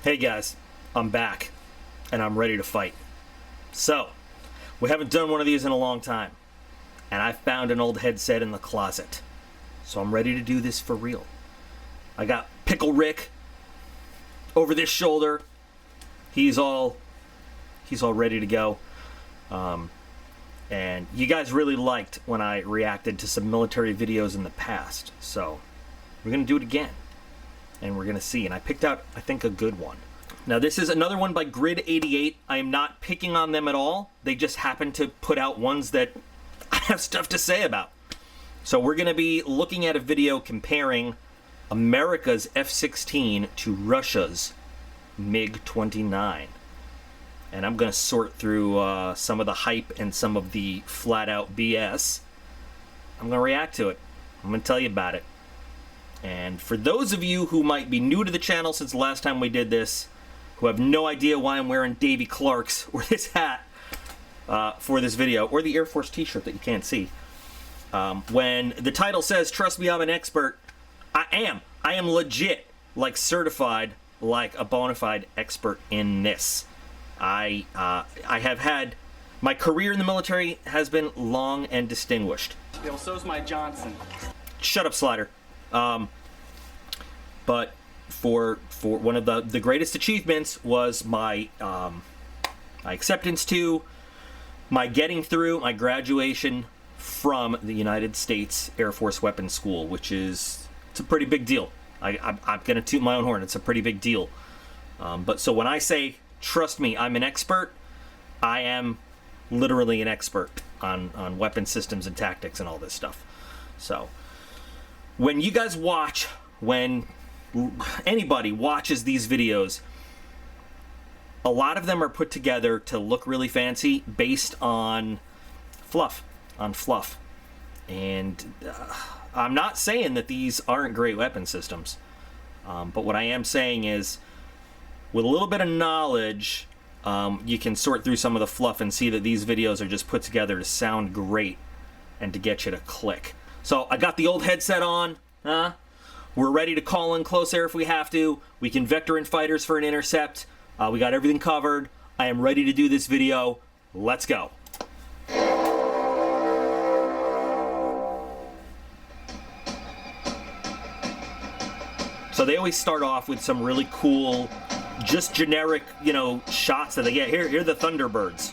Hey guys, I'm back, and I'm ready to fight. So, we haven't done one of these in a long time, and I found an old headset in the closet. So I'm ready to do this for real. I got Pickle Rick over this shoulder. He's all ready to go. And you guys really liked when I reacted to some military videos in the past. So, we're going to do it again. And we're going to see. And I picked out, I think, a good one. Now, this is another one by Grid88. I am not picking on them at all. They just happen to put out ones that I have stuff to say about. So we're going to be looking at a video comparing America's F-16 to Russia's MiG-29. And I'm going to sort through some of the hype and some of the flat-out BS. I'm going to react to it. I'm going to tell you about it. And for those of you who might be new to the channel since the last time we did this, who have no idea why I'm wearing Davy Clark's or this hat for this video, or the Air Force t-shirt that you can't see, when the title says, "Trust me, I'm an expert," I am legit, like certified, like a bona fide expert in this. I have had, my career in the military has been long and distinguished. Yeah, well, so's my Johnson. Shut up, Slider. But for one of the greatest achievements was my acceptance to, my getting through, my graduation from the United States Air Force Weapons School, which is, it's a pretty big deal. I'm gonna toot my own horn. It's a pretty big deal. But so when I say, trust me, I'm an expert, I am literally an expert on weapon systems and tactics and all this stuff. So when you guys watch, when anybody watches these videos, a lot of them are put together to look really fancy based on fluff. And I'm not saying that these aren't great weapon systems. But what I am saying is, with a little bit of knowledge, you can sort through some of the fluff and see that these videos are just put together to sound great and to get you to click. So I got the old headset on. We're ready to call in close air if we have to. We can vector in fighters for an intercept. We got everything covered. I am ready to do this video. Let's go. So they always start off with some really cool, just generic, you know, shots that they get. Here are the Thunderbirds.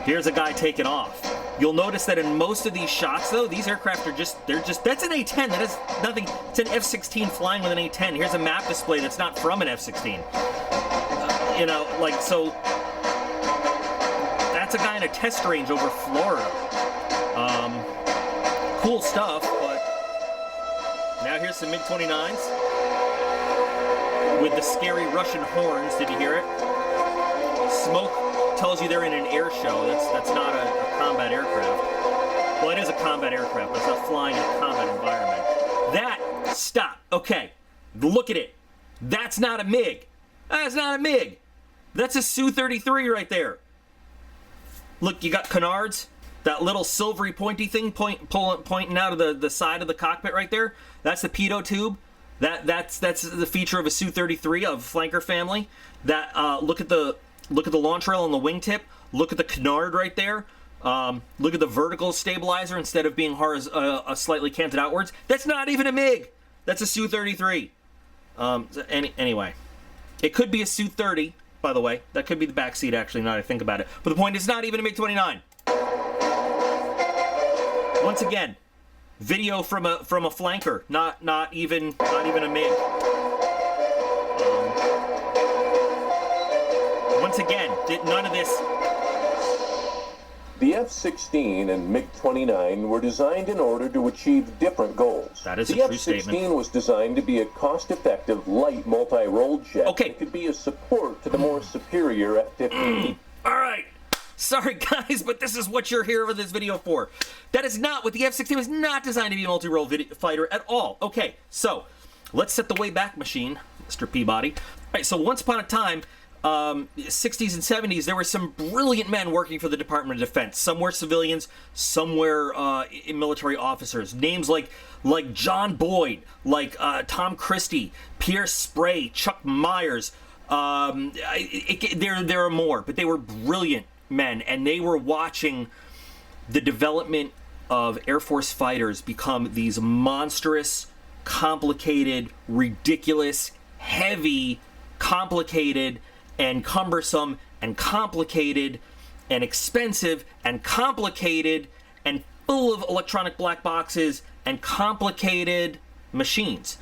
Here's a guy taking off. You'll notice that in most of these shots, though, these aircraft are that's an A-10. That is nothing. It's an F-16 flying with an A-10. Here's a map display that's not from an F-16. You know, like, so that's a guy in a test range over Florida. Cool stuff, but now here's some MiG-29s with the scary Russian horns. Did you hear it? Smoke tells you they're in an air show. That's not a combat aircraft. Well, it is a combat aircraft, but it's not flying in a combat environment. Stop. Okay, look at it. That's not a MiG. That's not a MiG. That's a Su-33 right there. Look, you got canards. That little silvery pointy thing pointing out of the side of the cockpit right there. That's the pitot tube. That's the feature of a Su-33 of flanker family. That look at the launch rail on the wingtip. Look at the canard right there. Look at the vertical stabilizer instead of being slightly canted outwards. That's not even a MiG. That's a Su-33. Anyway, it could be a Su-30, by the way. That could be the back seat, actually, now that I think about it. But the point is, not even a MiG-29. Once again, video from a flanker, not even a MiG. Once again, none of this. The F-16 and MiG-29 were designed in order to achieve different goals. That is a true statement. The F-16 was designed to be a cost-effective, light, multi-role jet. Okay. It could be a support to the more superior F-15. All right. Sorry, guys, but this is what you're here with this video for. That is not what the F-16 was not designed to be a multi-role fighter at all. Okay, so let's set the Wayback Machine, Mr. Peabody. All right, so once upon a time, 60s and 70s, there were some brilliant men working for the Department of Defense. Some were civilians, some were military officers. Names like John Boyd, like Tom Christie, Pierre Spray, Chuck Myers, There are more, but they were brilliant men, and they were watching the development of Air Force fighters become these monstrous, complicated, ridiculous, heavy, complicated, and cumbersome, and complicated, and expensive, and complicated, and full of electronic black boxes, and complicated machines.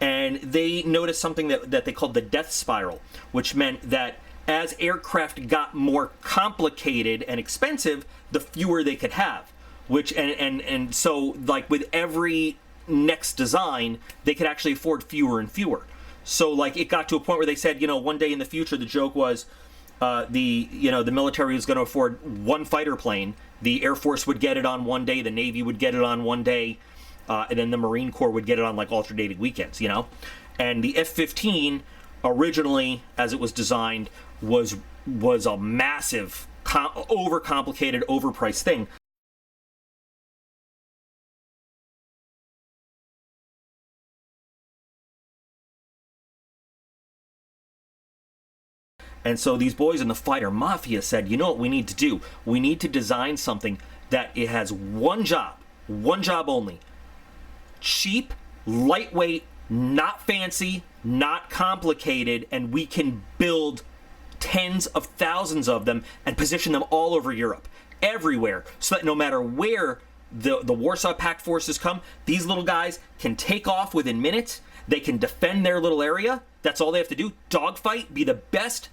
And they noticed something that they called the death spiral, which meant that as aircraft got more complicated and expensive, the fewer they could have. And so, like, with every next design, they could actually afford fewer and fewer. So, like, it got to a point where they said, you know, one day in the future, the joke was the military was going to afford one fighter plane. The Air Force would get it on one day, the Navy would get it on one day, and then the Marine Corps would get it on, like, alternating weekends, you know? And the F-15, originally, as it was designed, was a massive, overcomplicated, overpriced thing. And so these boys in the fighter mafia said, you know what we need to do? We need to design something that it has one job only. Cheap, lightweight, not fancy, not complicated, and we can build tens of thousands of them and position them all over Europe, everywhere, so that no matter where the Warsaw Pact forces come, these little guys can take off within minutes. They can defend their little area. That's all they have to do. Dogfight, be the best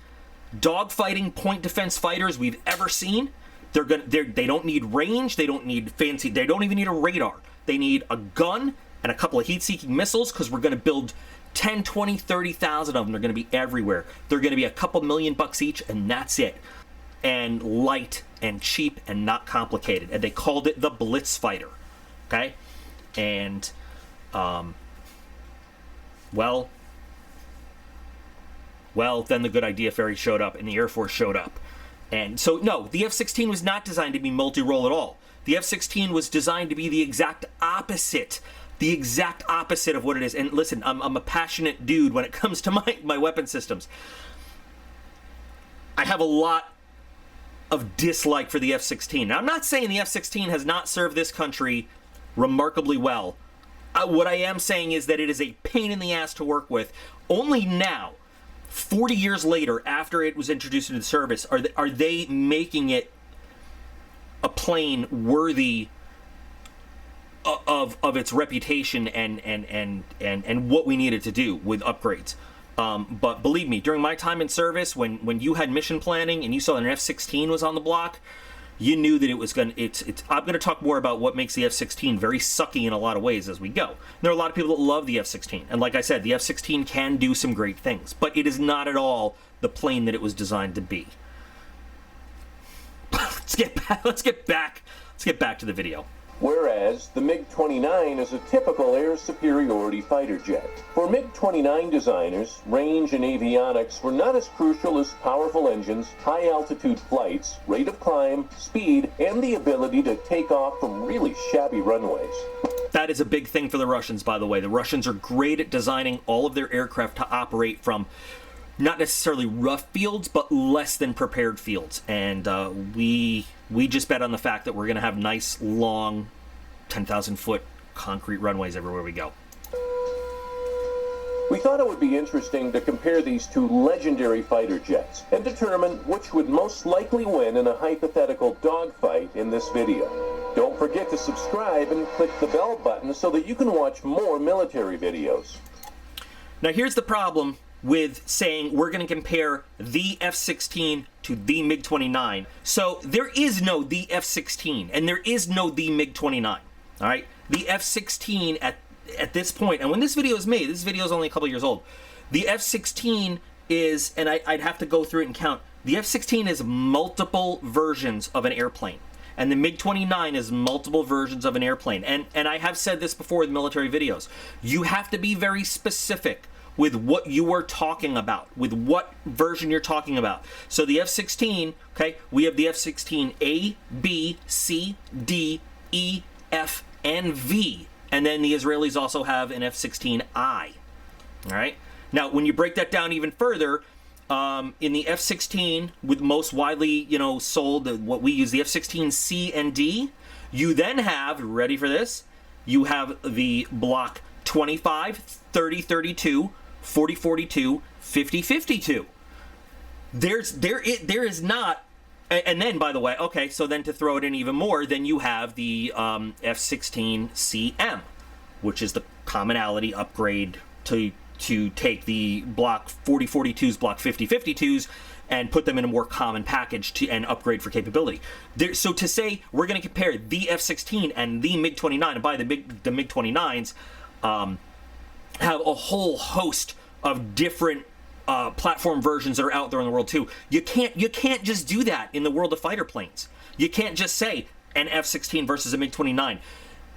dogfighting point defense fighters we've ever seen. They don't need range. They don't need fancy. They don't even need a radar. They need a gun and a couple of heat-seeking missiles, because we're going to build 10, 20, 30,000 of them. They're going to be everywhere. They're going to be a couple $1,000,000 each, and that's it. And light and cheap and not complicated. And they called it the Blitz Fighter. Okay? And, well, then the good idea fairy showed up and the Air Force showed up. And so, no, the F-16 was not designed to be multi-role at all. The F-16 was designed to be the exact opposite of what it is. And listen, I'm a passionate dude when it comes to my weapon systems. I have a lot of dislike for the F-16. Now, I'm not saying the F-16 has not served this country remarkably well. What I am saying is that it is a pain in the ass to work with. Only now, 40 years later, after it was introduced into service, are they making it a plane worthy of its reputation and what we needed to do with upgrades. But believe me, during my time in service, when you had mission planning and you saw that an F-16 was on the block, you knew that it was going to, I'm going to talk more about what makes the F-16 very sucky in a lot of ways as we go. And there are a lot of people that love the F-16. And like I said, the F-16 can do some great things, but it is not at all the plane that it was designed to be. Let's get back to the video. Whereas the MiG-29 is a typical air superiority fighter jet. For MiG-29 designers, range and avionics were not as crucial as powerful engines, high-altitude flights, rate of climb, speed, and the ability to take off from really shabby runways. That is a big thing for the Russians, by the way. The Russians are great at designing all of their aircraft to operate from not necessarily rough fields, but less than prepared fields. And we just bet on the fact that we're going to have nice, long, 10,000-foot concrete runways everywhere we go. We thought it would be interesting to compare these two legendary fighter jets and determine which would most likely win in a hypothetical dogfight in this video. Don't forget to subscribe and click the bell button so that you can watch more military videos. Now here's the problem with saying we're going to compare the F-16 to the MiG-29. So there is no the F-16 and there is no the MiG-29. All right, the F-16 at this point, and when this video is made, this video is only a couple years old. The F-16 is, and I'd have to go through it and count. The F-16 is multiple versions of an airplane, and the MiG-29 is multiple versions of an airplane. And I have said this before with military videos. You have to be very specific with what you are talking about, with what version you're talking about. So the F-16, okay, we have the F-16 A, B, C, D, E, F, and V. And then the Israelis also have an F-16I. All right? Now, when you break that down even further, in the F-16, with most widely, sold, what we use, the F-16C and D, you then have, ready for this, you have the block 25, 30-32, 40-42, 50-52. There is not, and then, by the way, okay, so then to throw it in even more, then you have the F-16CM, which is the commonality upgrade to take the block 40-42s, block 50-52s, and put them in a more common package and upgrade for capability. So to say we're going to compare the F-16 and the MiG-29, and by the MiG-29s have a whole host of different platform versions that are out there in the world too. You can't just do that in the world of fighter planes. You can't just say an F-16 versus a MiG-29.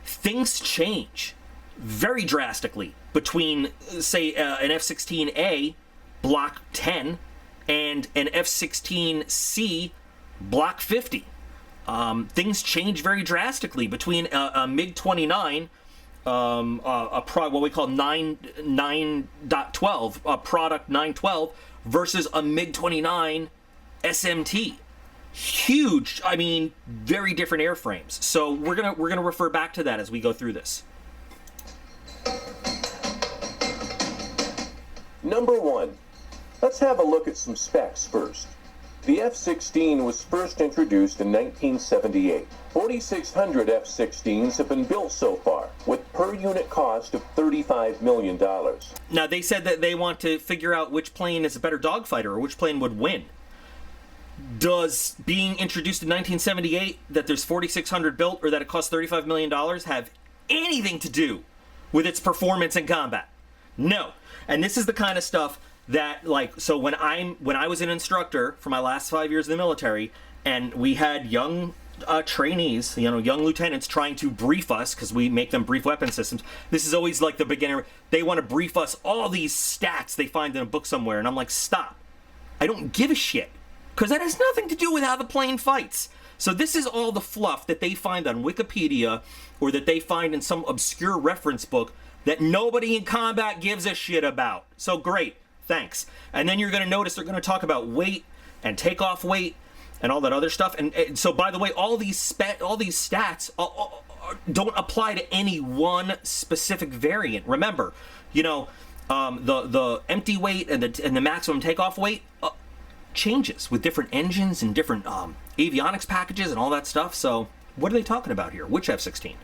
Things change very drastically between, say, an F-16A Block 10 and an F-16C Block 50. Things change very drastically between a MiG-29, what we call 9.12, product 912, versus a MiG-29 SMT. Huge, I mean, very different airframes. So we're gonna refer back to that as we go through this. Number 1. Let's have a look at some specs first. The F-16 was first introduced in 1978. 4,600 F-16s have been built so far, with per unit cost of $35 million. Now, they said that they want to figure out which plane is a better dogfighter or which plane would win. Does being introduced in 1978, that there's 4,600 built or that it costs $35 million, have anything to do with its performance in combat? No. And this is the kind of stuff that, like, so when I was an instructor for my last 5 years in the military, and we had young trainees, young lieutenants trying to brief us, because we make them brief weapon systems. This is always like the beginner. They want to brief us all these stats they find in a book somewhere, and I'm like, stop. I don't give a shit, because that has nothing to do with how the plane fights. So this is all the fluff that they find on Wikipedia or that they find in some obscure reference book that nobody in combat gives a shit about. So great, thanks. And then you're going to notice they're going to talk about weight and takeoff weight and all that other stuff. And so, by the way, all these stats don't apply to any one specific variant. Remember, the empty weight and the maximum takeoff weight changes with different engines and different avionics packages and all that stuff. So what are they talking about here? Which F-16?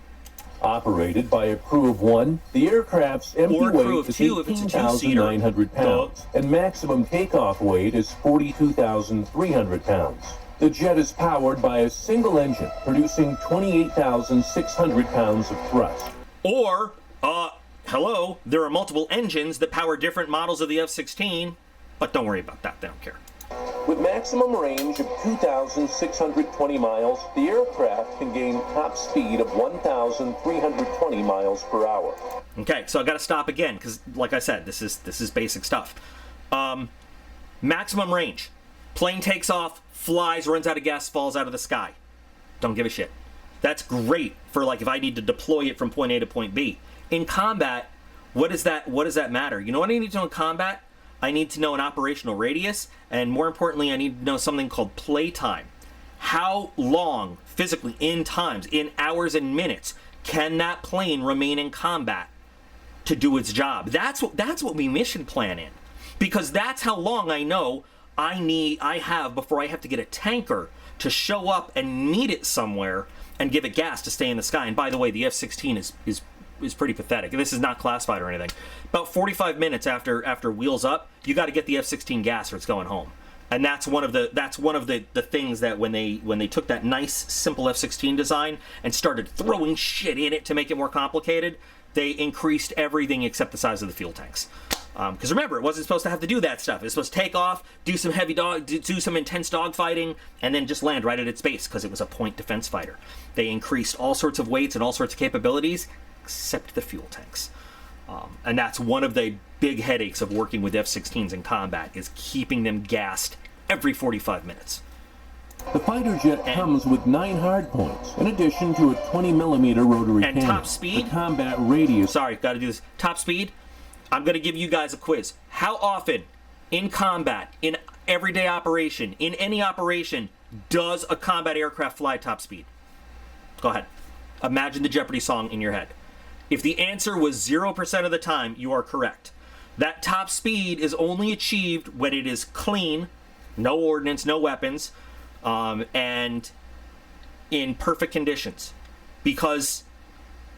Operated by a crew of 1, the aircraft's empty weight is 18,900 pounds, and maximum takeoff weight is 42,300 pounds. The jet is powered by a single engine, producing 28,600 pounds of thrust. Or, hello, there are multiple engines that power different models of the F-16, but don't worry about that, they don't care. With maximum range of 2,620 miles, the aircraft can gain top speed of 1,320 miles per hour. Okay, so I got to stop again because, like I said, this is basic stuff. Maximum range: plane takes off, flies, runs out of gas, falls out of the sky. Don't give a shit. That's great for, like, if I need to deploy it from point A to point B. In combat, what does that matter? You know what I need to know in combat? I need to know an operational radius, and more importantly, I need to know something called playtime. How long, physically, in times, in hours and minutes, can that plane remain in combat to do its job? That's what we mission plan in, because that's how long I know I have before I have to get a tanker to show up and meet it somewhere and give it gas to stay in the sky. And by the way, the F-16 is pretty pathetic. This is not classified or anything. About 45 minutes after wheels up, you got to get the F-16 gas or it's going home. And that's one of the things that when they took that nice simple F-16 design and started throwing shit in it to make it more complicated, they increased everything except the size of the fuel tanks. Because remember, it wasn't supposed to have to do that stuff. It was supposed to take off, do some intense dogfighting, and then just land right at its base because it was a point defense fighter. They increased all sorts of weights and all sorts of capabilities, except the fuel tanks. And that's one of the big headaches of working with F-16s in combat, is keeping them gassed every 45 minutes. The fighter jet comes with 9 hardpoints, in addition to a 20mm rotary cannon. And top speed? The combat radius. Sorry, got to do this. Top speed? I'm going to give you guys a quiz. How often in combat, in everyday operation, in any operation, does a combat aircraft fly at top speed? Go ahead. Imagine the Jeopardy song in your head. If the answer was 0% of the time, you are correct. That top speed is only achieved when it is clean, no ordnance, no weapons, and in perfect conditions. Because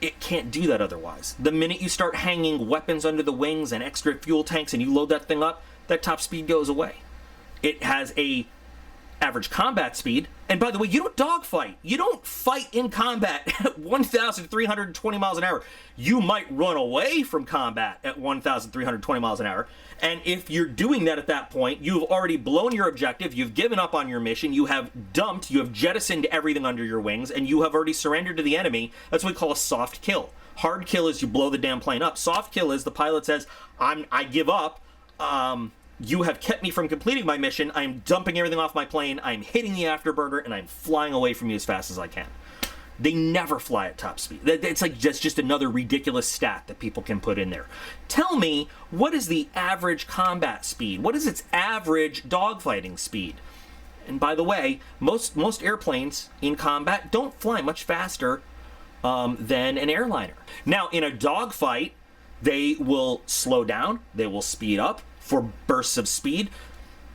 it can't do that otherwise. The minute you start hanging weapons under the wings and extra fuel tanks and you load that thing up, that top speed goes away. It has a average combat speed. And by the way, you don't dogfight. You don't fight in combat at 1,320 miles an hour. You might run away from combat at 1,320 miles an hour. And if you're doing that at that point, you've already blown your objective, you've given up on your mission, you have dumped, you have jettisoned everything under your wings, and you have already surrendered to the enemy. That's what we call a soft kill. Hard kill is you blow the damn plane up. Soft kill is the pilot says, I give up. You have kept me from completing my mission. I'm dumping everything off my plane. I'm hitting the afterburner, and I'm flying away from you as fast as I can. They never fly at top speed. It's like just another ridiculous stat that people can put in there. Tell me, what is the average combat speed? What is its average dogfighting speed? And by the way, most airplanes in combat don't fly much faster than an airliner. Now, in a dogfight, they will slow down. They will speed up for bursts of speed.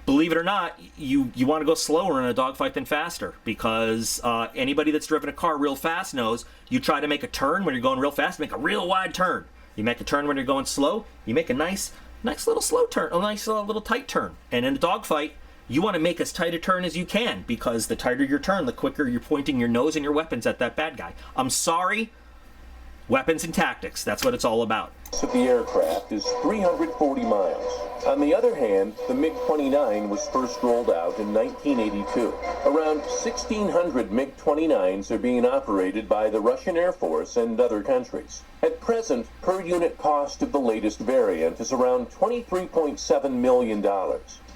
Believe it or not, you want to go slower in a dogfight than faster, because anybody that's driven a car real fast knows you try to make a turn when you're going real fast, make a real wide turn. You make a turn when you're going slow, you make a nice little slow turn, a nice little tight turn. And in a dogfight, you want to make as tight a turn as you can, because the tighter your turn, the quicker you're pointing your nose and your weapons at that bad guy. I'm sorry, weapons and tactics, that's what it's all about. Of the aircraft is 340 miles. On the other hand, the MiG-29 was first rolled out in 1982. Around 1,600 MiG-29s are being operated by the Russian Air Force and other countries. At present, per unit cost of the latest variant is around $23.7 million.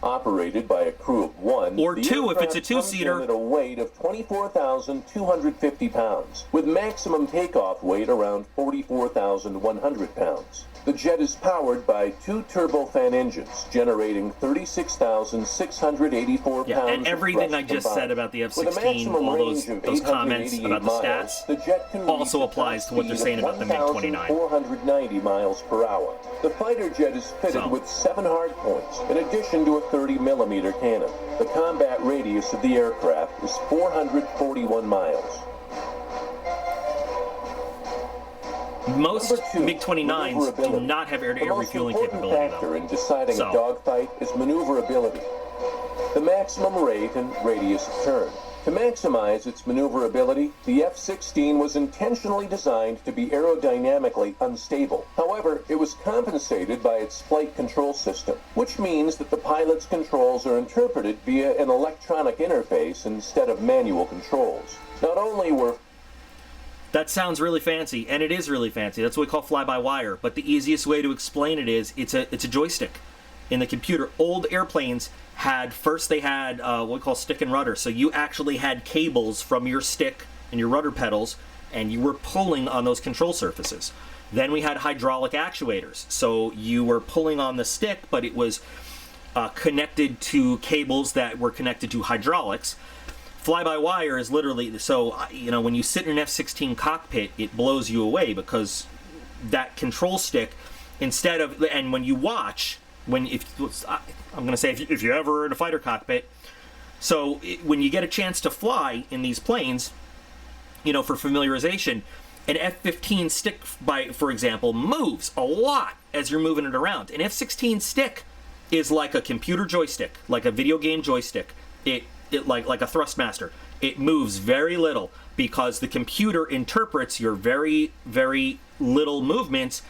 Operated by a crew of one, or two if it's a two-seater, at a weight of 24,250 pounds, with maximum takeoff weight around 44,100 pounds. The jet is powered by two turbofan engines, generating 36,684 pounds. And everything I just said about the F-16, all those comments about the stats, also applies to what they're saying about the MiG-29. 490 miles per hour. The fighter jet is fitted with 7 hardpoints, in addition to a 30mm cannon. The combat radius of the aircraft is 441 miles. Most MiG-29s do not have air-to-air refueling capability, The most important factor in deciding a dogfight is maneuverability, the maximum rate and radius of turn. To maximize its maneuverability, the F-16 was intentionally designed to be aerodynamically unstable. However, it was compensated by its flight control system, which means that the pilot's controls are interpreted via an electronic interface instead of manual controls. Not only were That sounds really fancy, and it is really fancy. That's what we call fly-by-wire. But the easiest way to explain it is it's a joystick in the computer. Old airplanes had what we call stick and rudder. So you actually had cables from your stick and your rudder pedals, and you were pulling on those control surfaces. Then we had hydraulic actuators. So you were pulling on the stick, but it was connected to cables that were connected to hydraulics. Fly-by-wire is literally, so, when you sit in an F-16 cockpit, it blows you away, because that control stick, instead of, and when you watch, I'm going to say if you're ever in a fighter cockpit, so when you get a chance to fly in these planes, for familiarization, an F-15 stick, for example, moves a lot as you're moving it around. An F-16 stick is like a computer joystick, like a video game joystick. It like a Thrustmaster. It moves very little, because the computer interprets your very, very little movements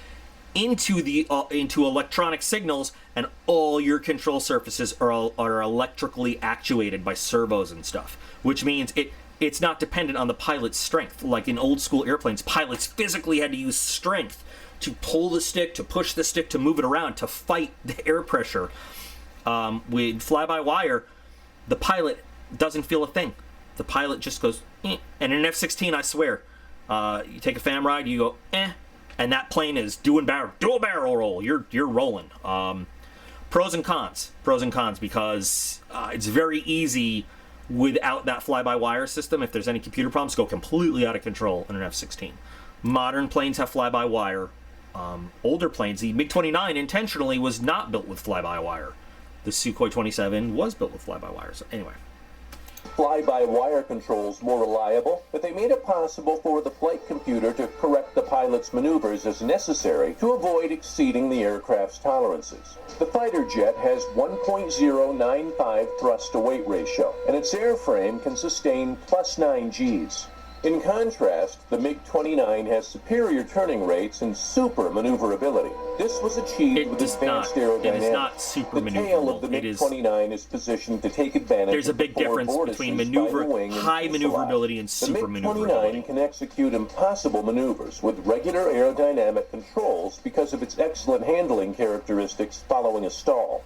into electronic signals, and all your control surfaces are electrically actuated by servos and stuff, which means it's not dependent on the pilot's strength. Like in old school airplanes, pilots physically had to use strength to pull the stick, to push the stick, to move it around, to fight the air pressure. With fly-by-wire, the pilot doesn't feel a thing. The pilot just goes, eh. And in an F-16, I swear, you take a fam ride, you go, eh, and that plane is doing barrel roll. You're rolling. Pros and cons. Pros and cons, because it's very easy without that fly-by-wire system. If there's any computer problems, go completely out of control in an F-16. Modern planes have fly-by-wire. Older planes, the MiG-29 intentionally was not built with fly-by-wire. The Sukhoi 27 was built with fly-by-wire. So anyway. Fly-by-wire controls more reliable, but they made it possible for the flight computer to correct the pilot's maneuvers as necessary to avoid exceeding the aircraft's tolerances. The fighter jet has 1.095 thrust-to-weight ratio, and its airframe can sustain +9 Gs. In contrast, the MiG-29 has superior turning rates and super maneuverability. This was achieved with advanced aerodynamics. It is not super maneuverable. The tail of the MiG-29 is positioned to take advantage There's a big difference between high maneuverability and super maneuverability. The MiG-29 can execute impossible maneuvers with regular aerodynamic controls because of its excellent handling characteristics following a stall.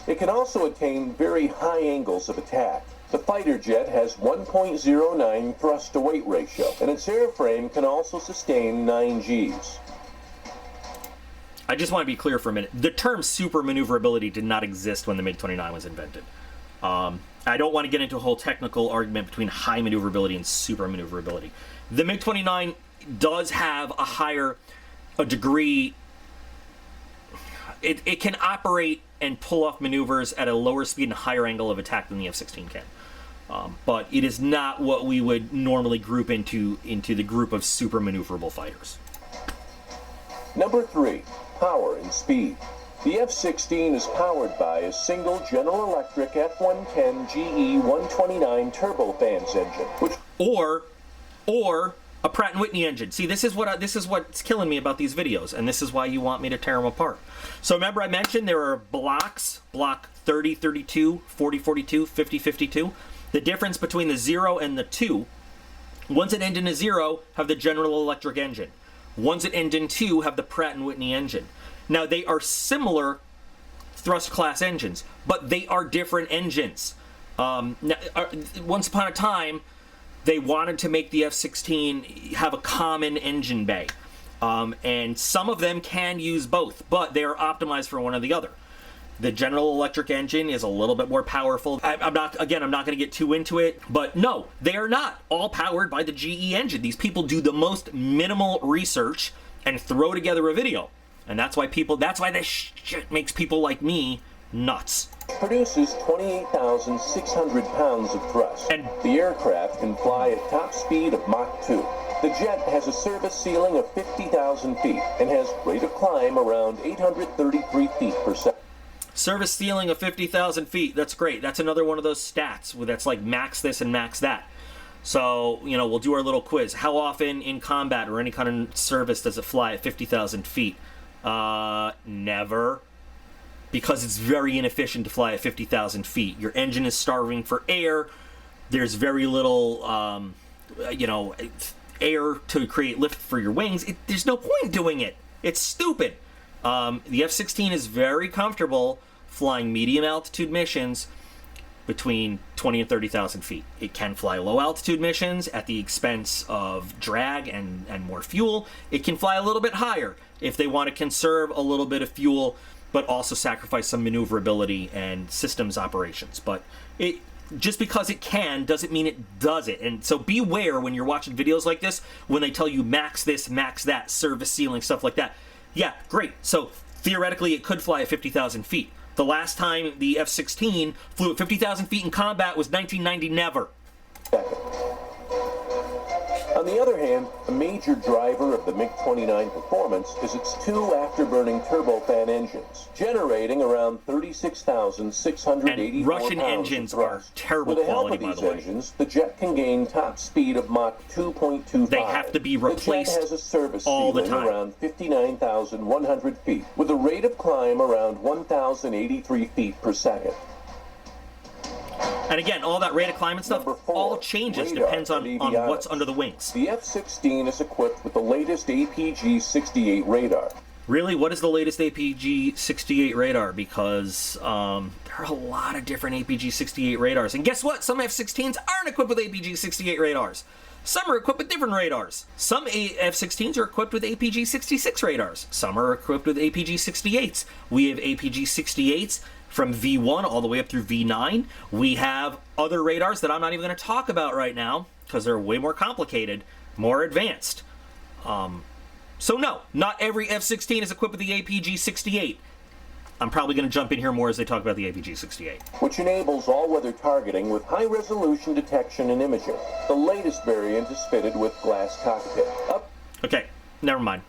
It can also attain very high angles of attack. The fighter jet has 1.09 thrust-to-weight ratio, and its airframe can also sustain 9 Gs. I just want to be clear for a minute. The term super maneuverability did not exist when the MiG-29 was invented. I don't want to get into a whole technical argument between high maneuverability and super maneuverability. The MiG-29 does have a degree. It can operate and pull off maneuvers at a lower speed and higher angle of attack than the F-16 can. But it is not what we would normally group into the group of super maneuverable fighters. Number 3, power and speed. The F-16 is powered by a single General Electric F-110 GE 129 turbofans engine, which or a Pratt & Whitney engine. See, this is what's killing me about these videos, and this is why you want me to tear them apart. So remember I mentioned there are blocks, block 30, 32, 40, 42, 50, 52. The difference between the 0 and the 2, ones that end in a 0 have the General Electric engine. Ones that end in 2 have the Pratt & Whitney engine. Now, they are similar thrust class engines, but they are different engines. Once upon a time, they wanted to make the F-16 have a common engine bay. And some of them can use both, but they are optimized for one or the other. The General Electric engine is a little bit more powerful. I'm not going to get too into it, but no, they are not all powered by the GE engine. These people do the most minimal research and throw together a video. And that's why this shit makes people like me nuts. Produces 28,600 pounds of thrust. And the aircraft can fly at top speed of Mach 2. The jet has a service ceiling of 50,000 feet and has rate of climb around 833 feet per second. Service ceiling of 50,000 feet. That's great. That's another one of those stats that's like max this and max that. So, we'll do our little quiz. How often in combat or any kind of service does it fly at 50,000 feet? Never. Because it's very inefficient to fly at 50,000 feet. Your engine is starving for air. There's very little, air to create lift for your wings. There's no point doing it. It's stupid. The F-16 is very comfortable flying medium altitude missions between 20 and 30,000 feet. It can fly low altitude missions at the expense of drag and more fuel. It can fly a little bit higher if they want to conserve a little bit of fuel, but also sacrifice some maneuverability and systems operations. But just because it can doesn't mean it does it. And so beware when you're watching videos like this, when they tell you max this, max that, service ceiling, stuff like that. Yeah, great. So theoretically, it could fly at 50,000 feet. The last time the F-16 flew at 50,000 feet in combat was 1990. Never. On the other hand, a major driver of the MiG-29 performance is its two afterburning turbofan engines, generating around 36,684 and Russian pounds engines of thrust. are terrible quality, by the way. With the help of these engines, the jet can gain top speed of Mach 2.25. They have to be replaced the jet has a service all the ceiling time. around 59,100 feet, with a rate of climb around 1,083 feet per second. And again, all that rate of climb and stuff, all changes, depends on what's under the wings. The F-16 is equipped with the latest APG-68 radar. Really? What is the latest APG-68 radar? Because there are a lot of different APG-68 radars. And guess what? Some F-16s aren't equipped with APG-68 radars. Some are equipped with different radars. Some F-16s are equipped with APG-66 radars. Some are equipped with APG-68s. We have APG-68s from V1 all the way up through V9. We have other radars that I'm not even going to talk about right now because they're way more complicated, more advanced. So no, not every F-16 is equipped with the APG-68. I'm probably going to jump in here more as they talk about the APG-68. Which enables all-weather targeting with high-resolution detection and imaging. The latest variant is fitted with glass cockpit. Okay, never mind.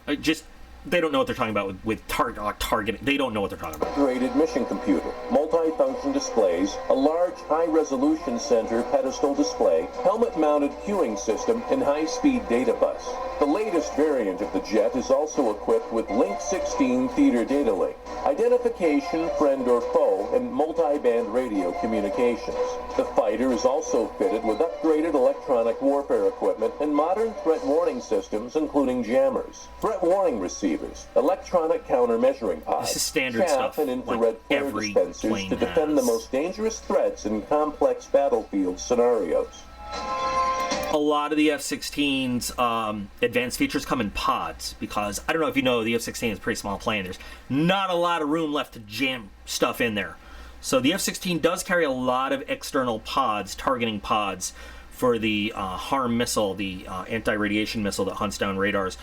They don't know what they're talking about with targeting. They don't know what they're talking about. Upgraded mission computer, multi-function displays, a large high-resolution center pedestal display, helmet-mounted queuing system, and high-speed data bus. The latest variant of the jet is also equipped with Link 16 theater data link, identification, friend or foe, and multi-band radio communications. The fighter is also fitted with upgraded electronic warfare equipment and modern threat warning systems, including jammers, threat warning receivers, electronic counter-measuring pods, this is standard stuff, and infrared like flare every dispensers plane to defend the has. most dangerous threats in complex battlefield scenarios. A lot of the F-16's advanced features come in pods because, I don't know if you know, the F-16 is a pretty small plane. There's not a lot of room left to jam stuff in there. So the F-16 does carry a lot of external pods, targeting pods, for the HARM missile, the anti-radiation missile that hunts down radars.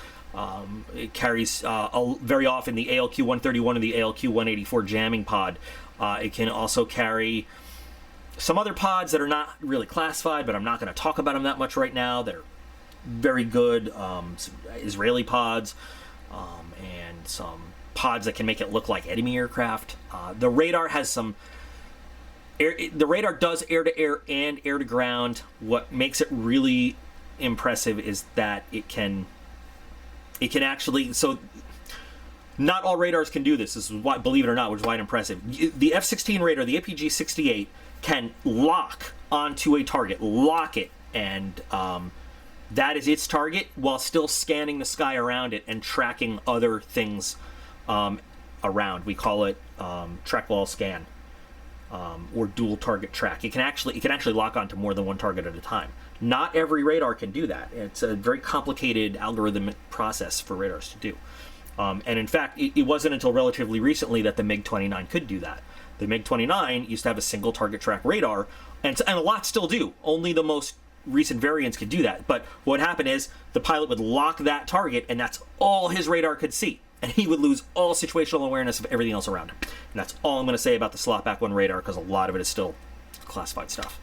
It carries very often the ALQ-131 and the ALQ-184 jamming pod. It can also carry some other pods that are not really classified, but I'm not going to talk about them that much right now. They're very good. Some Israeli pods and some pods that can make it look like enemy aircraft. The radar has some... The radar does air-to-air and air-to-ground. What makes it really impressive is that it can actually... So not all radars can do this. This is why, believe it or not, which is why it's impressive. The F-16 radar, the APG-68, can lock onto a target, lock it, and that is its target while still scanning the sky around it and tracking other things around. We call it track wall scan or dual target track. It can actually lock onto more than one target at a time. Not every radar can do that. It's a very complicated algorithmic process for radars to do. And in fact, it wasn't until relatively recently that the MiG-29 could do that. The MiG-29 used to have a single target track radar, and a lot still do. Only the most recent variants could do that. But what happened is the pilot would lock that target, and that's all his radar could see. And he would lose all situational awareness of everything else around him. And that's all I'm going to say about the Slotback 1 radar, because a lot of it is still classified stuff.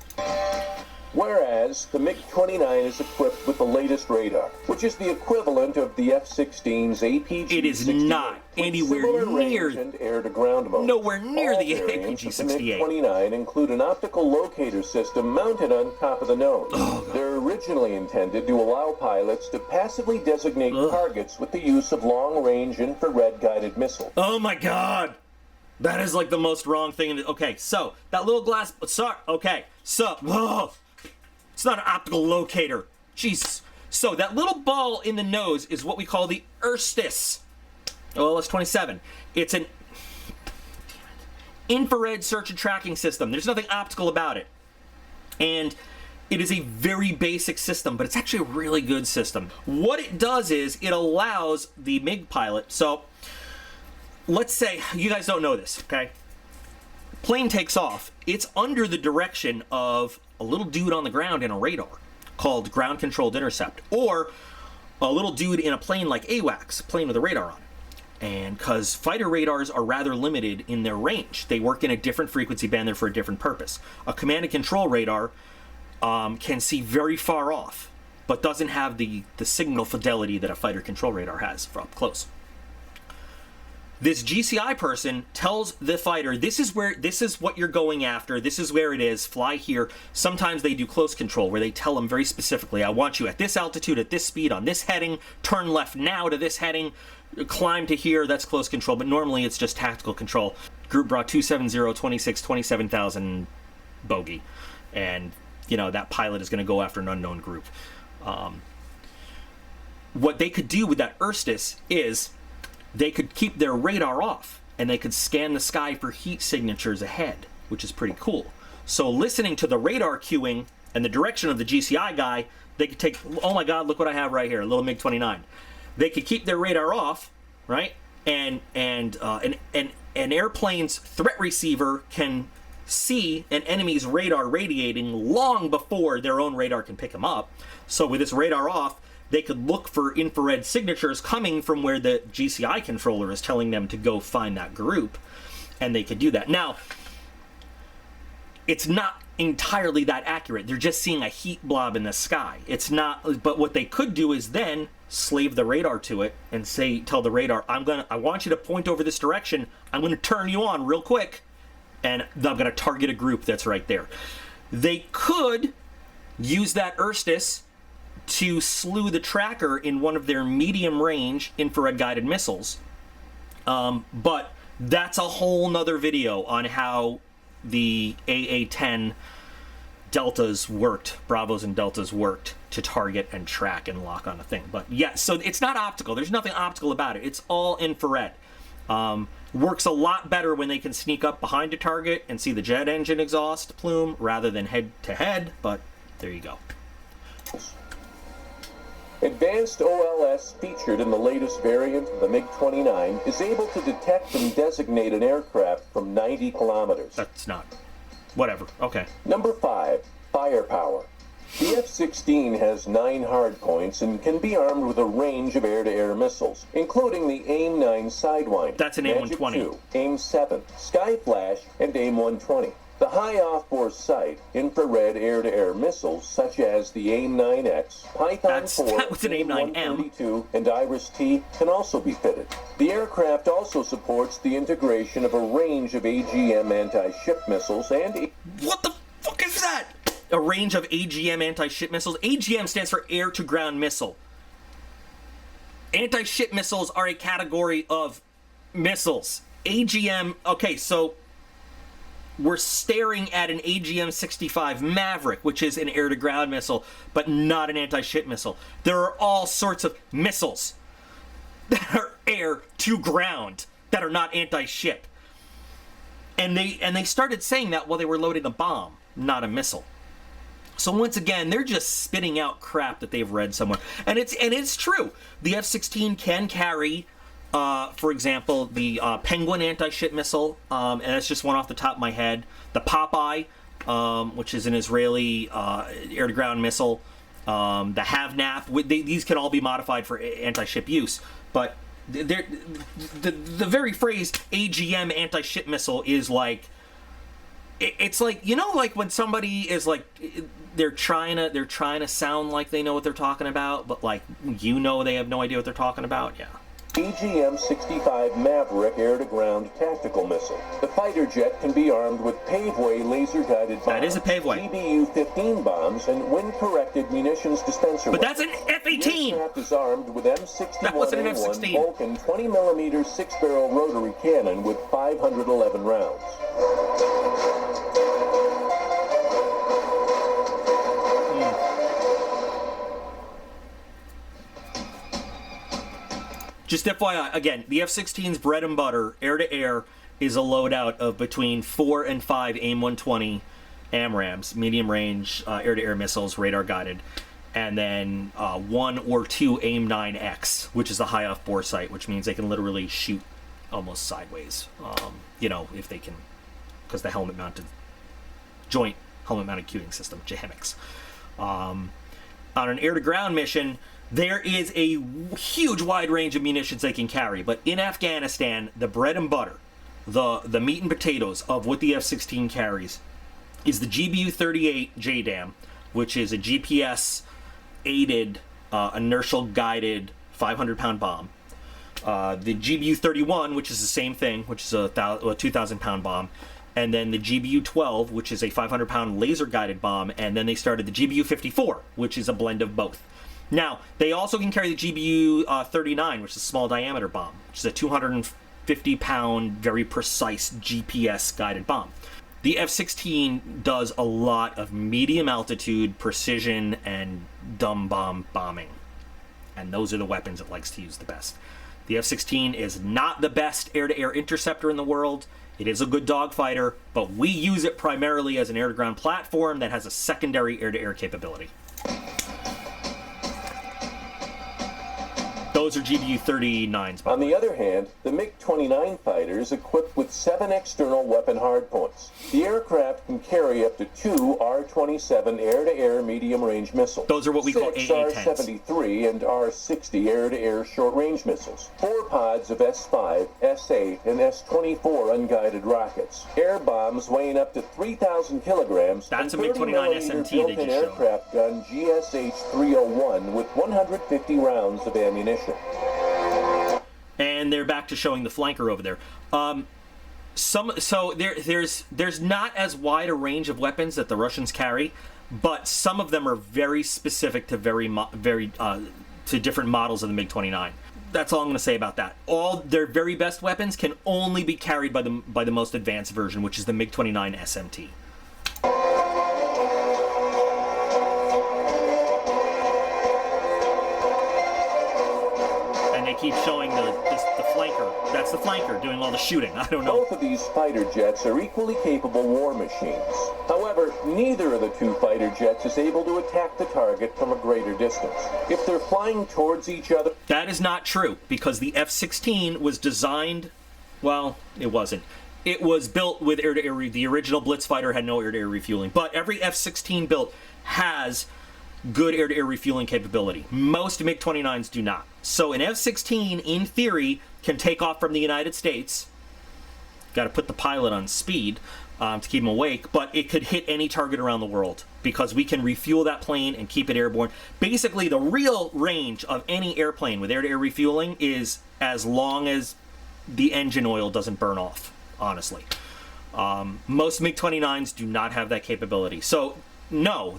Whereas the MiG-29 is equipped with the latest radar, which is the equivalent of the F-16's APG-68. It is not anywhere near air-to-ground mode. Nowhere near All the variants of the APG-68. MiG-29 include an optical locator system mounted on top of the nose. Oh, They're originally intended to allow pilots to passively designate targets with the use of long-range infrared-guided missiles. Oh my god! That is like the most wrong thing. Okay, so that little glass. Sorry. Okay, so it's not an optical locator. Jesus. So that little ball in the nose is what we call the Erstis. OLS-27. It's an infrared search and tracking system. There's nothing optical about it, and it is a very basic system, but it's actually a really good system. What it does is it allows the MiG pilot. So let's say you guys don't know this, okay? Plane takes off. It's under the direction of a little dude on the ground in a radar called ground controlled intercept, or a little dude in a plane like AWACS, a plane with a radar on it. And because fighter radars are rather limited in their range, they work in a different frequency band there for a different purpose. A command and control radar can see very far off, but doesn't have the signal fidelity that a fighter control radar has for up close. This GCI person tells the fighter, this is what you're going after, this is where it is, fly here. Sometimes they do close control where they tell them very specifically, I want you at this altitude, at this speed, on this heading, turn left now to this heading, climb to here, that's close control, but normally it's just tactical control. Group bra 270, 26, 27,000 bogey. And, you know, that pilot is going to go after an unknown group. What they could do with that Erstis is they could keep their radar off, and they could scan the sky for heat signatures ahead, which is pretty cool. So listening to the radar cueing and the direction of the GCI guy, They could take, oh my God, look what I have right here, a little MiG-29. They could keep their radar off, right? And an airplane's threat receiver can see an enemy's radar radiating long before their own radar can pick them up. So with this radar off, they could look for infrared signatures coming from where the GCI controller is telling them to go find that group, and they could do that. Now, it's not entirely that accurate. They're just seeing a heat blob in the sky. It's not, but what they could do is then slave the radar to it and tell the radar, I want you to point over this direction. I'm going to turn you on real quick, and I'm going to target a group that's right there. They could use that Erstis to slew the tracker in one of their medium-range infrared-guided missiles. But that's a whole nother video on how the AA-10 deltas worked, Bravos and deltas worked to target and track and lock on a thing. But yeah, so it's not optical. There's nothing optical about it. It's all infrared. Works a lot better when they can sneak up behind a target and see the jet engine exhaust plume rather than head-to-head, but there you go. Advanced OLS featured in the latest variant of the MiG-29 is able to detect and designate an aircraft from 90 kilometers. That's not... whatever. Okay. Number 5, firepower. The F-16 has 9 hardpoints and can be armed with a range of air-to-air missiles, including the AIM-9 Sidewinder. That's an Magic AIM-120. 2, AIM-7, Skyflash, and AIM-120. The high off-bore sight, infrared air-to-air missiles such as the AIM-9X, Python 4, that was an AIM-9M. AIM-132, and Iris-T can also be fitted. The aircraft also supports the integration of a range of AGM anti-ship missiles and... What the fuck is that? A range of AGM anti-ship missiles? AGM stands for air-to-ground missile. Anti-ship missiles are a category of missiles. AGM... Okay, so... we're staring at an AGM-65 Maverick, which is an air-to-ground missile, but not an anti-ship missile. There are all sorts of missiles that are air-to-ground that are not anti-ship. And they started saying that while they were loading a bomb, not a missile. So once again, they're just spitting out crap that they've read somewhere. And it's true. The F-16 can carry... for example, the Penguin anti-ship missile, and that's just one off the top of my head. The Popeye, which is an Israeli air-to-ground missile. The Havnap, these can all be modified for anti-ship use. But the very phrase AGM anti-ship missile is like, it's like, you know, like when somebody is like, they're trying to sound like they know what they're talking about, but like, you know, they have no idea what they're talking about. Yeah. AGM-65 Maverick air-to-ground tactical missile. The fighter jet can be armed with paveway laser-guided bombs, That is a paveway. GBU-15 bombs, and wind-corrected munitions dispenser. But that's an F-18! The aircraft is armed with That wasn't an M61A1 F-16. Vulcan 20mm 6-barrel rotary cannon with 511 rounds. Just FYI, again, the F-16's bread and butter, air-to-air, is a loadout of between 4 and 5 AIM-120 AMRAAMs, medium-range air-to-air missiles, radar-guided, and then 1 or 2 AIM-9X, which is a high off-bore sight, which means they can literally shoot almost sideways, you know, if they can, because the joint helmet-mounted cuting system, JHEMICS. On an air-to-ground mission, there is a huge wide range of munitions they can carry, but in Afghanistan, the bread and butter, the meat and potatoes of what the F-16 carries is the GBU-38 JDAM, which is a GPS-aided, inertial-guided 500-pound bomb. The GBU-31, which is the same thing, which is a 2,000-pound bomb. And then the GBU-12, which is a 500-pound laser-guided bomb. And then they started the GBU-54, which is a blend of both. Now, they also can carry the GBU-39, which is a small-diameter bomb, which is a 250-pound, very precise GPS-guided bomb. The F-16 does a lot of medium-altitude, precision, and dumb bomb bombing. And those are the weapons it likes to use the best. The F-16 is not the best air-to-air interceptor in the world. It is a good dogfighter, but we use it primarily as an air-to-ground platform that has a secondary air-to-air capability. Those are GBU-39s. On the other hand, the MiG-29 fighter is equipped with 7 external weapon hardpoints. The aircraft can carry up to 2 R-27 air-to-air medium-range missiles. Those are what we call AA-10s. 6 R-73 and R-60 air-to-air short-range missiles. 4 pods of S-5, S-8, and S-24 unguided rockets. Air bombs weighing up to 3,000 kilograms. That's a and MiG-29 SMT they built-in just showed. aircraft gun GSH-301 with 150 rounds of ammunition. And they're back to showing the flanker over there. There's not as wide a range of weapons that the Russians carry, but some of them are very specific to to different models of the MiG-29. That's all I'm going to say about that. All their very best weapons can only be carried by the most advanced version, which is the MiG-29 SMT. Keep showing the flanker. That's the flanker doing all the shooting. I don't know. Both of these fighter jets are equally capable war machines. However, neither of the 2 fighter jets is able to attack the target from a greater distance. If they're flying towards each other... That is not true, because the F-16 was designed... Well, it wasn't. It was built with air-to-air... The original Blitz fighter had no air-to-air refueling, but every F-16 built has good air-to-air refueling capability. Most MiG-29s do not. So an F-16, in theory, can take off from the United States. Got to put the pilot on speed to keep him awake, but it could hit any target around the world because we can refuel that plane and keep it airborne. Basically, the real range of any airplane with air-to-air refueling is as long as the engine oil doesn't burn off, honestly. Most MiG-29s do not have that capability. So, no,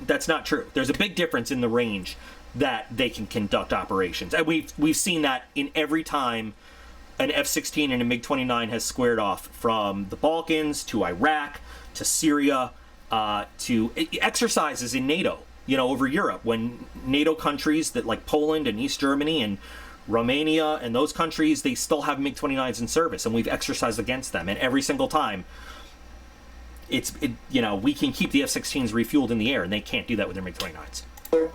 that's not true. There's a big difference in the range that they can conduct operations. And we've seen that in every time an F-16 and a MiG-29 has squared off, from the Balkans to Iraq to Syria to exercises in NATO, over Europe, when NATO countries that like Poland and East Germany and Romania and those countries, they still have MiG-29s in service, and we've exercised against them. And every single time, we can keep the F-16s refueled in the air, and they can't do that with their MiG-29s.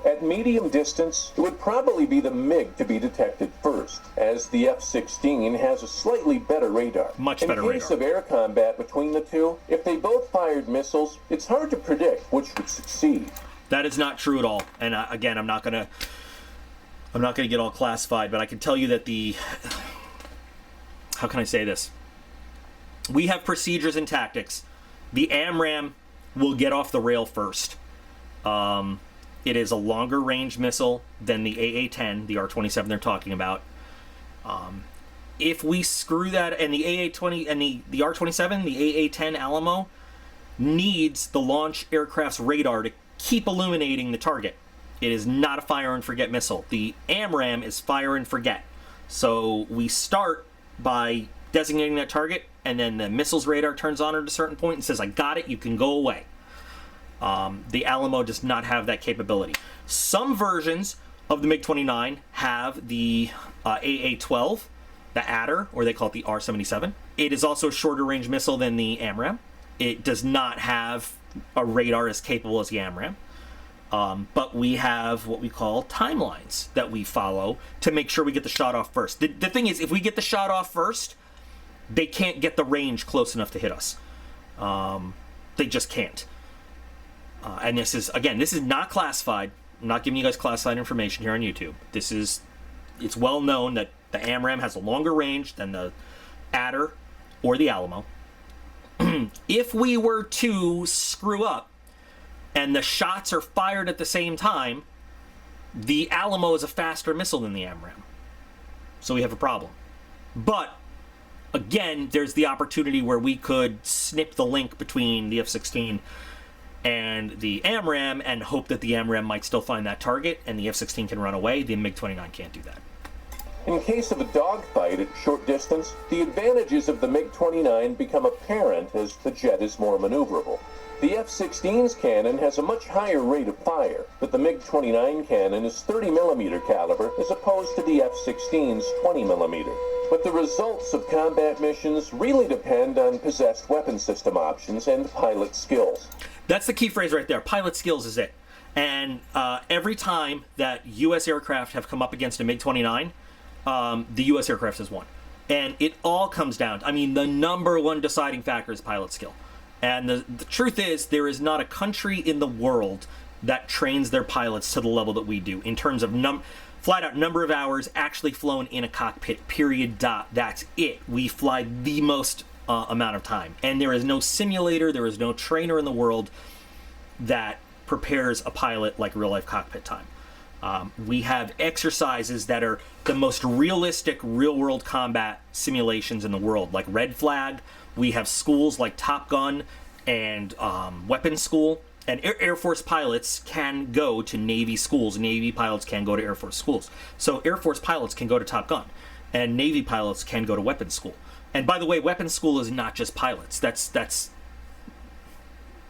At medium distance, it would probably be the MiG to be detected first, as the F-16 has a slightly better radar. Much better radar. In case of air combat between the two, if they both fired missiles, it's hard to predict which would succeed. That is not true at all. And again, I'm not gonna get all classified, but I can tell you that how can I say this? We have procedures and tactics. The AMRAAM will get off the rail first. It is a longer range missile than the AA-10, the R-27 they're talking about. If we screw that, and the AA-20 and the R-27, the AA-10 Alamo needs the launch aircraft's radar to keep illuminating the target. It is not a fire and forget missile. The AMRAAM is fire and forget. So we start by designating that target, and then the missile's radar turns on at a certain point and says, I got it, you can go away. The Alamo does not have that capability. Some versions of the MiG-29 have the AA-12, the Adder, or they call it the R-77. It is also a shorter range missile than the AMRAAM. It does not have a radar as capable as the AMRAAM. But we have what we call timelines that we follow to make sure we get the shot off first. The thing is, if we get the shot off first, they can't get the range close enough to hit us. They just can't. And this is not classified. I'm not giving you guys classified information here on YouTube. It's well known that the AMRAAM has a longer range than the Adder or the Alamo. If we were to screw up and the shots are fired at the same time, the Alamo is a faster missile than the AMRAAM. So we have a problem. But again, there's the opportunity where we could snip the link between the F-16 and the AMRAAM and hope that the AMRAAM might still find that target and the F-16 can run away. The MiG-29 can't do that. In case of a dogfight at short distance, the advantages of the MiG-29 become apparent as the jet is more maneuverable. The F-16's cannon has a much higher rate of fire, but the MiG-29 cannon is 30mm caliber as opposed to the F-16's 20mm. But the results of combat missions really depend on possessed weapon system options and pilot skills. That's the key phrase right there. Pilot skills is it. And every time that U.S. aircraft have come up against a MiG-29, the U.S. aircraft has won. And it all comes down to, I mean, the number one deciding factor is pilot skill. And the truth is, there is not a country in the world that trains their pilots to the level that we do in terms of flat out number of hours actually flown in a cockpit, period, dot. That's it. We fly the most amount of time. And there is no simulator, there is no trainer in the world that prepares a pilot like real life cockpit time. We have exercises that are the most realistic real world combat simulations in the world, like Red Flag. We have schools like Top Gun and Weapons School. And Air Force pilots can go to Navy schools. Navy pilots can go to Air Force schools. So Air Force pilots can go to Top Gun. And Navy pilots can go to Weapons School. And by the way, Weapons School is not just pilots. That's...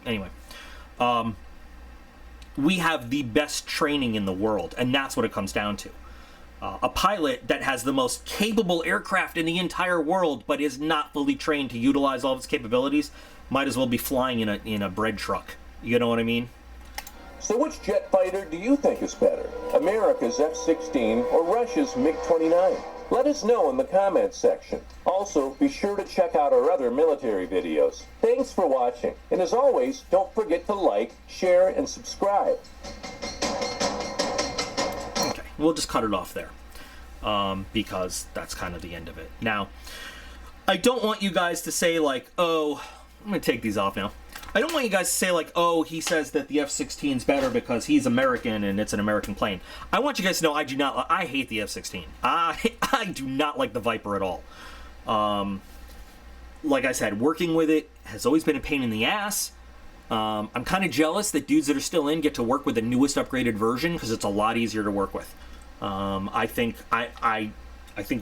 Anyway. We have the best training in the world, and that's what it comes down to. A pilot that has the most capable aircraft in the entire world, but is not fully trained to utilize all of its capabilities, might as well be flying in a bread truck. You know what I mean? So which jet fighter do you think is better? America's F-16 or Russia's MiG-29? Let us know in the comments section. Also, be sure to check out our other military videos. Thanks for watching, and as always, don't forget to like, share, and subscribe. Okay, we'll just cut it off there, because that's kind of the end of it. Now, I don't want you guys to say like, oh, I'm going to take these off now. I don't want you guys to say like, oh, he says that the F-16 is better because he's American and it's an American plane. I want you guys to know I hate the F-16. I do not like the Viper at all. Like I said, working with it has always been a pain in the ass. I'm kind of jealous that dudes that are still in get to work with the newest upgraded version because it's a lot easier to work with. I think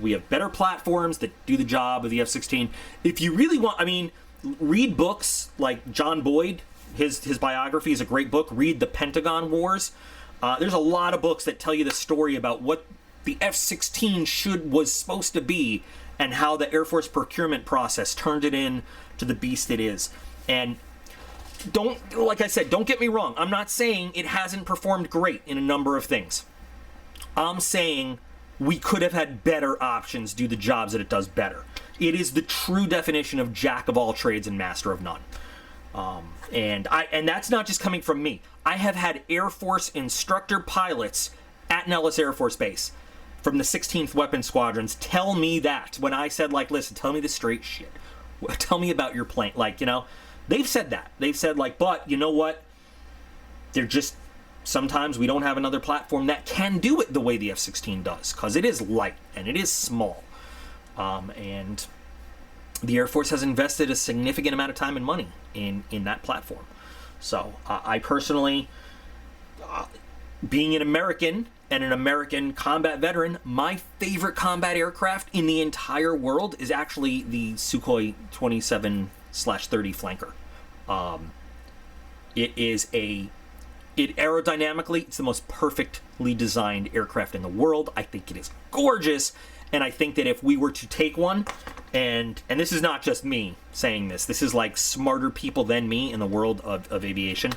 we have better platforms that do the job of the F-16. If you really want, I mean, read books like John Boyd. His biography is a great book. Read The Pentagon Wars. There's a lot of books that tell you the story about what the F-16 was supposed to be and how the Air Force procurement process turned it in to the beast it is. And like I said, don't get me wrong. I'm not saying it hasn't performed great in a number of things. I'm saying we could have had better options do the jobs that it does better. It is the true definition of jack of all trades and master of none. And that's not just coming from me. I have had Air Force instructor pilots at Nellis Air Force Base from the 16th Weapons Squadrons tell me that when I said, like, listen, tell me the straight shit. Tell me about your plane. Like, you know, they've said that. They've said, like, but you know what? They're just, sometimes we don't have another platform that can do it the way the F-16 does, because it is light and it is small. And the Air Force has invested a significant amount of time and money in that platform. So I personally, being an American and an American combat veteran, my favorite combat aircraft in the entire world is actually the Sukhoi 27/30 flanker. It aerodynamically, it's the most perfectly designed aircraft in the world. I think it is gorgeous. And I think that if we were to take one, and this is not just me saying this, this is like smarter people than me in the world of aviation,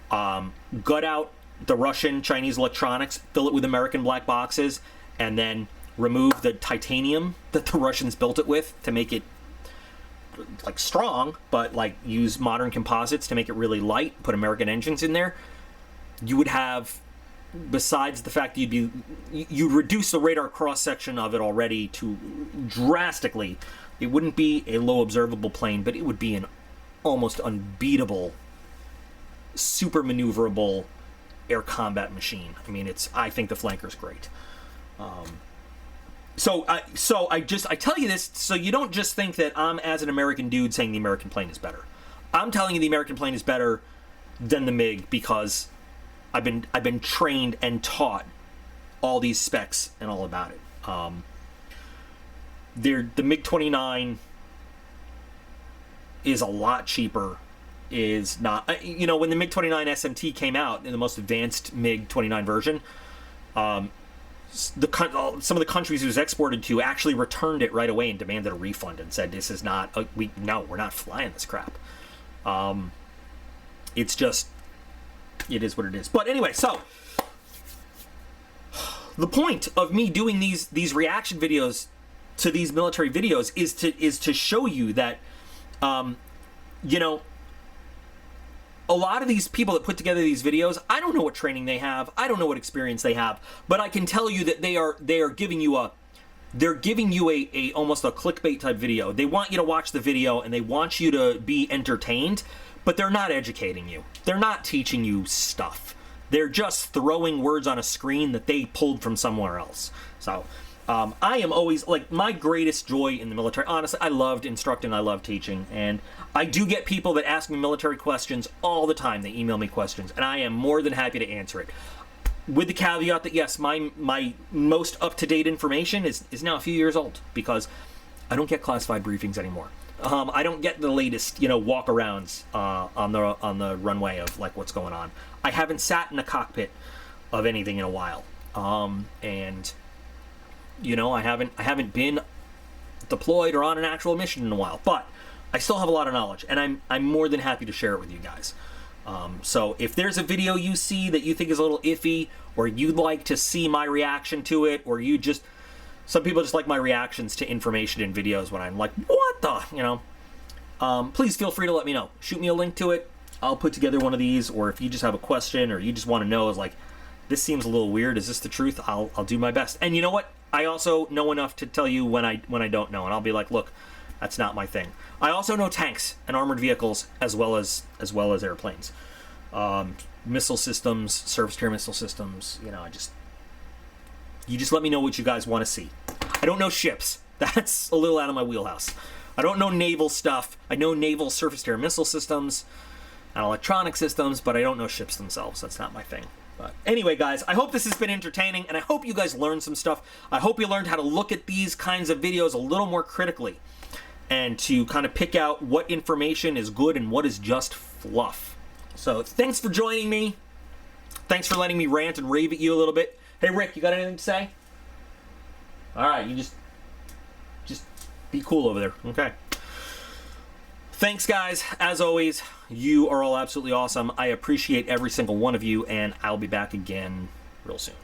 gut out the Russian, Chinese electronics, fill it with American black boxes, and then remove the titanium that the Russians built it with to make it like strong, but like use modern composites to make it really light, put American engines in there, you would have, besides the fact that you'd reduce the radar cross-section of it already to drastically, it wouldn't be a low observable plane, but it would be an almost unbeatable, super maneuverable air combat machine. I mean, I think the flanker's great. So I tell you this so you don't just think that I'm, as an American dude, saying the American plane is better. I'm telling you the American plane is better than the MiG because I've been trained and taught all these specs and all about it. The MiG-29 is a lot cheaper. Is not, you know, when the MiG-29 SMT came out in the most advanced MiG-29 version, some of the countries it was exported to actually returned it right away and demanded a refund and said, "This is not we're not flying this crap." It's just it is what it is. But anyway, so the point of me doing these reaction videos to these military videos is to show you that, you know, a lot of these people that put together these videos, I don't know what training they have, I don't know what experience they have, but I can tell you that they are giving you a almost a clickbait type video. They want you to watch the video and they want you to be entertained, but they're not educating you. They're not teaching you stuff. They're just throwing words on a screen that they pulled from somewhere else. So I am always, like, my greatest joy in the military, honestly, I loved instructing, I love teaching, and I do get people that ask me military questions all the time. They email me questions, and I am more than happy to answer it. With the caveat that, yes, my most up-to-date information is now a few years old, because I don't get classified briefings anymore. I don't get the latest, you know, walk-arounds on the runway of, like, what's going on. I haven't sat in a cockpit of anything in a while, and you know, I haven't been deployed or on an actual mission in a while, but I still have a lot of knowledge, and I'm more than happy to share it with you guys. So if there's a video you see that you think is a little iffy, or you'd like to see my reaction to it, or some people just like my reactions to information in videos when I'm like, what the, you know, please feel free to let me know. Shoot me a link to it. I'll put together one of these, or if you just have a question, or you just want to know, is like, this seems a little weird, is this the truth? I'll do my best. And you know what? I also know enough to tell you when I don't know, and I'll be like, look, that's not my thing. I also know tanks and armored vehicles as well as airplanes, missile systems, surface-to-air missile systems. You know, you just let me know what you guys want to see. I don't know ships. That's a little out of my wheelhouse. I don't know naval stuff. I know naval surface-to-air missile systems and electronic systems, but I don't know ships themselves. That's not my thing. But anyway, guys, I hope this has been entertaining, and I hope you guys learned some stuff. I hope you learned how to look at these kinds of videos a little more critically, and to kind of pick out what information is good and what is just fluff. So thanks for joining me. Thanks for letting me rant and rave at you a little bit. Hey, Rick, you got anything to say? All right, you just be cool over there. Okay. Thanks, guys. As always, you are all absolutely awesome. I appreciate every single one of you, and I'll be back again real soon.